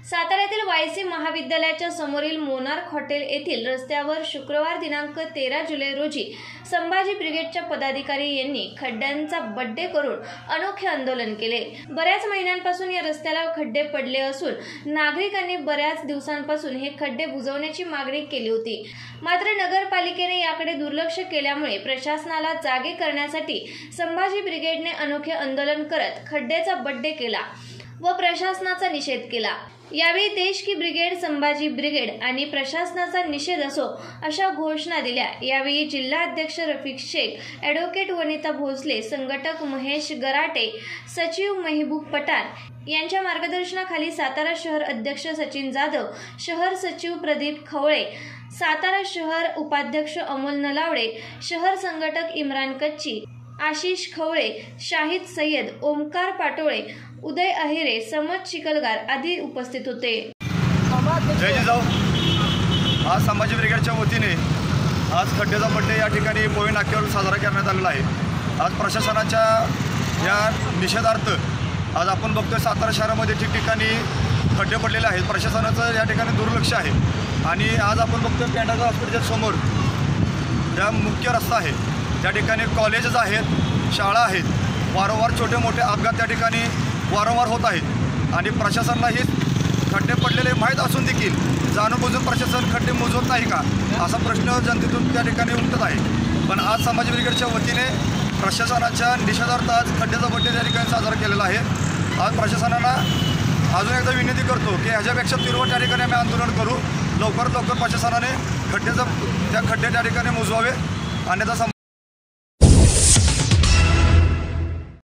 साताऱ्यातील वायसी महाविद्यालयाच्या समोरील मोनार्क हॉटेल येथील रस्त्यावर शुक्रवार दिनांक 13 जुलै रोजी संभाजी ब्रिगेडच्या पदाधिकारी यांनी खड्ड्यांचा बड्डे करून अनोखे आंदोलन केले। बऱ्याच महिन्यांपासून या रस्त्याला खड्डे पडले असून नागरिकांनी बऱ्याच दिवसांपासून हे खड्डे बुजवण्याची मागणी केली होती। मात्र नगरपालिकेने याकडे दुर्लक्ष केल्यामुळे प्रशासनाला जागे करण्यासाठी संभाजी ब्रिगेडने अनोखे आंदोलन करत खड्ड्याचा बड्डे केला व प्रशासनाचा निषेध केला। यावेळी देश की ब्रिगेड, संभाजी ब्रिगेड आणि प्रशासनाचा निषेध असो अशा घोषणा दिल्या। यावेळी जिल्हा अध्यक्ष रफिक शेख, ॲडव्होकेट वनिता भोसले, संघटक महेश गराटे, सचिव महबूब पठाण यांच्या मार्गदर्शनाखाली सातारा शहर अध्यक्ष सचिन जाधव, शहर सचिव प्रदीप खवळे, सातारा शहर उपाध्यक्ष अमोल नलावडे, शहर संघटक इम्रान कच्ची, आशिष खवळे, शाहिद सय्यद, ओमकार पाटोळे, उदय अहिरे, समज चिखलगार आदी उपस्थित होते। जय जिजाऊ। आज संभाजी ब्रिगेडच्या वतीने आज खड्ड्याचा बड्डे या ठिकाणी पोहे नाक्यावर साजरा करण्यात आलेला आहे। आज प्रशासनाच्या या निषेधार्थ आज आपण बघतोय सातारा शहरामध्ये ठिकठिकाणी खड्डे पडलेले आहेत। प्रशासनाचं या ठिकाणी दुर्लक्ष आहे आणि आज आपण बघतोय पेंढारकर हॉस्पिटलच्या समोर ज्या मुख्य रस्ता आहे त्या ठिकाणी कॉलेजेस आहेत, शाळा आहेत, वारंवार छोटे मोठे अपघात त्या ठिकाणी वारंवार होत आहेत आणि प्रशासनाला हे खड्डे पडलेले माहीत असून देखील जाणूनबुजून प्रशासन खड्डे मोजवत नाही का असा प्रश्न जनतेतून त्या ठिकाणी उमटत आहे। पण आज संभाजी ब्रिगेडच्या वतीने प्रशासनाच्या निषेधार्थ आज खड्ड्याचा बड्डे त्या ठिकाणी साजरा केलेला आहे। आज प्रशासनाला अजून एकदा विनंती करतो की ह्याच्यापेक्षा तीव्र त्या ठिकाणी आम्ही आंदोलन करू। लवकरात लवकर प्रशासनाने खड्ड्याचा त्या खड्डे त्या ठिकाणी मोजवावे, अन्यथा